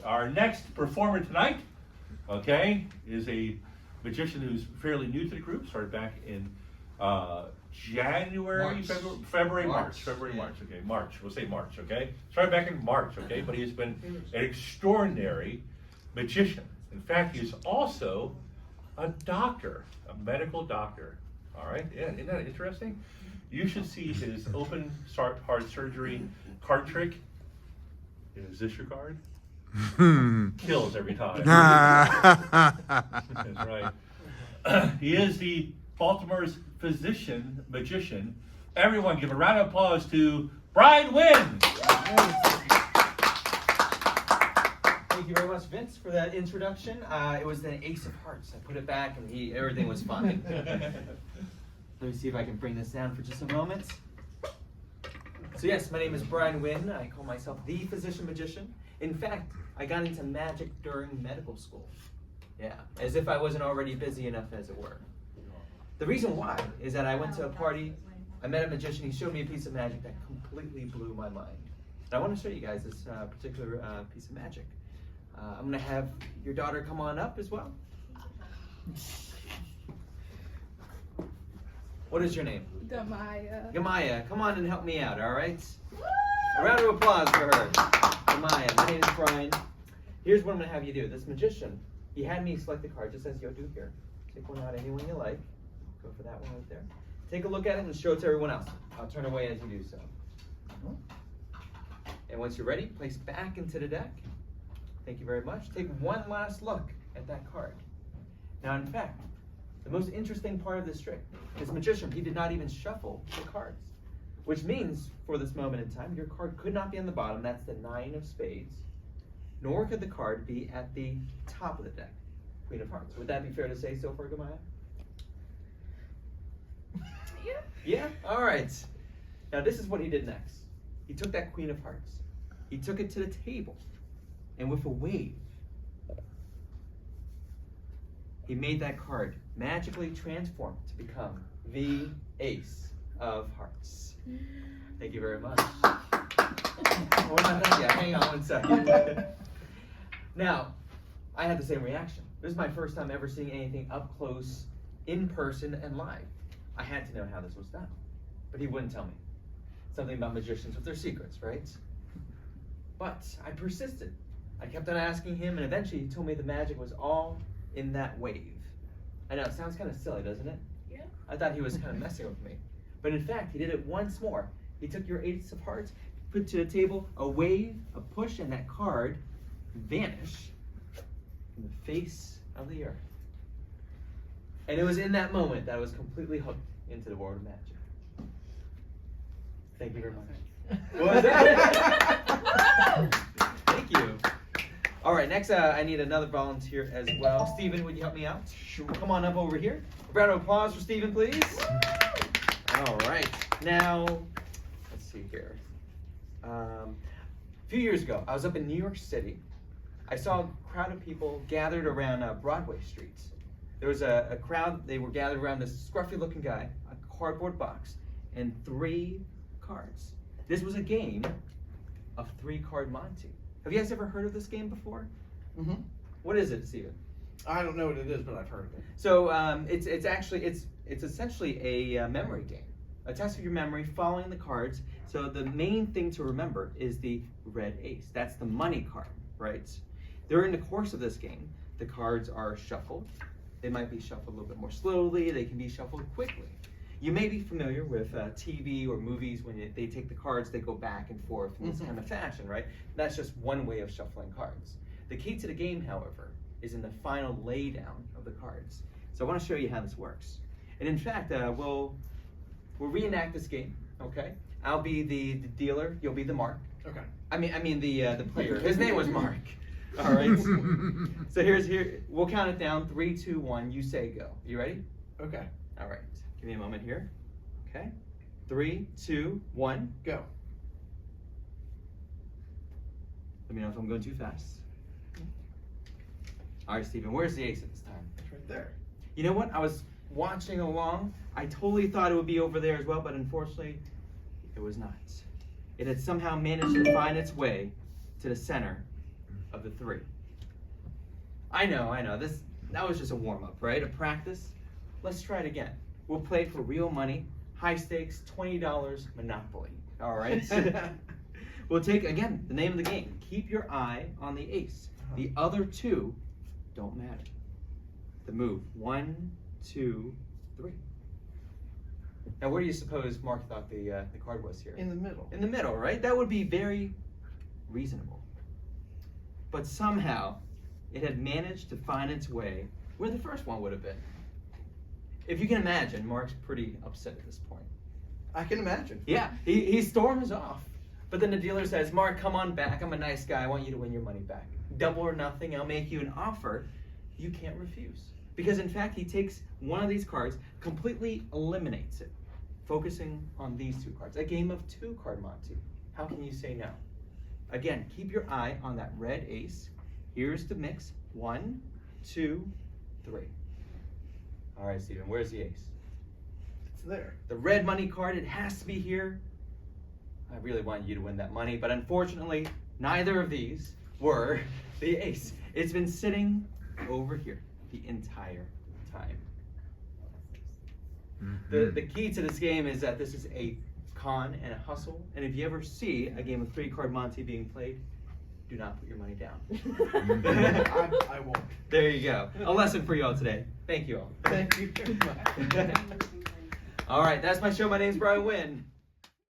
Our next performer tonight, okay, is a magician who's fairly new to the group. Started back in January, March. February, March, February, yeah. March. Okay, March. We'll say March. Okay, started back in March. Okay, but he's been an extraordinary magician. In fact, he is also a doctor, a medical doctor. All right, yeah, isn't that interesting? You should see his open heart surgery card trick. Is this your card? Kills every time. That's right. He is the Baltimore's physician magician. Everyone give a round of applause to Brian Wynn. Thank you very much, Vince, for that introduction. It was an ace of hearts. I put it back and everything was fine. Let me see if I can bring this down for just a moment. So yes, my name is Brian Wynn. I call myself the physician magician. In fact, I got into magic during medical school. Yeah, as if I wasn't already busy enough, as it were. The reason why is that I went to a party, I met a magician, he showed me a piece of magic that completely blew my mind. And I want to show you guys this particular piece of magic. I'm going to have your daughter come on up as well. What is your name? Gamaya. Gamaya, come on and help me out, all right? A round of applause for her. Gamaya, my name is Brian. Here's what I'm going to have you do. This magician, he had me select the card just as you'll do here. Take one out, anyone you like. Go for that one right there. Take a look at it and show it to everyone else. I'll turn away as you do so. And once you're ready, place back into the deck. Thank you very much. Take one last look at that card. Now, in fact, the most interesting part of this trick, this magician, he did not even shuffle the cards. Which means, for this moment in time, your card could not be on the bottom, that's the 9 of spades, nor could the card be at the top of the deck, Queen of Hearts. Would that be fair to say so for Gamaya? Yeah. Yeah? All right. Now, this is what he did next. He took that Queen of Hearts. He took it to the table, and with a wave, he made that card magically transform to become the Ace of Hearts. Thank you very much. Oh, not done yet. Hang on one second. Now, I had the same reaction. This is my first time ever seeing anything up close, in person, and live. I had to know how this was done, but he wouldn't tell me. Something about magicians with their secrets, right? But I persisted. I kept on asking him, and eventually he told me the magic was all in that wave. I know, it sounds kind of silly, doesn't it? Yeah. I thought he was kind of messing with me. But in fact, he did it once more. He took your Ace of Hearts, put it to the table, a wave, a push, and that card vanished from the face of the earth. And it was in that moment that I was completely hooked into the world of magic. Thank you very much. What was that? Thank you. All right, next I need another volunteer as well. Stephen, would you help me out? Sure. Come on up over here. A round of applause for Stephen, please. All right. Now, let's see here. A few years ago, I was up in New York City. I saw a crowd of people gathered around Broadway Street. There was a crowd, they were gathered around this scruffy looking guy, a cardboard box, and 3 cards. This was a game of 3-card Monte. Have you guys ever heard of this game before? Mm-hmm. What is it, Steven? I don't know what it is, but I've heard of it. So it's essentially a memory game, a test of your memory, following the cards. So the main thing to remember is the red ace. That's the money card, right? During the course of this game, the cards are shuffled. They might be shuffled a little bit more slowly. They can be shuffled quickly. You may be familiar with TV or movies when they take the cards, they go back and forth in this kind of fashion, right? That's just one way of shuffling cards. The key to the game, however, is in the final laydown of the cards. So I want to show you how this works. And in fact, we'll reenact this game, okay? I'll be the dealer, you'll be the mark. Okay. I mean the player. His name was Mark. All right. So we'll count it down. 3, 2, 1. You say go. You ready? Okay. All right. Give me a moment here. Okay. 3, 2, 1. Go. Let me know if I'm going too fast. All right, Stephen. Where's the ace at this time? It's right there. You know what? I was watching along. I totally thought it would be over there as well, but unfortunately, it was not. It had somehow managed to find its way to the center of the 3. I know. That was just a warm-up, right? A practice. Let's try it again. We'll play for real money, high stakes, $20 Monopoly. All right? We'll take, again, the name of the game. Keep your eye on the ace. The other 2 don't matter. The move. 1, 2, 3. Now, where do you suppose Mark thought the card was here? In the middle. In the middle, right? That would be very reasonable. But somehow, it had managed to find its way where the first one would have been. If you can imagine, Mark's pretty upset at this point. I can imagine. Yeah, he storms off. But then the dealer says, Mark, come on back. I'm a nice guy. I want you to win your money back. Double or nothing. I'll make you an offer you can't refuse. Because in fact, he takes one of these cards, completely eliminates it, focusing on these 2 cards. A game of 2-card Monty. How can you say no? Again, keep your eye on that red ace. Here's the mix. 1, 2, 3. All right, Steven, where's the ace? It's there. The red money card, it has to be here. I really wanted you to win that money, but unfortunately, neither of these were the ace. It's been sitting over here the entire time. The key to this game is that this is a con and a hustle, and if you ever see a game of 3-card Monty being played, do not put your money down. I won't. There you go. A lesson for you all today. Thank you all. Thank you very much. All right, that's my show. My name's Brian Wynn.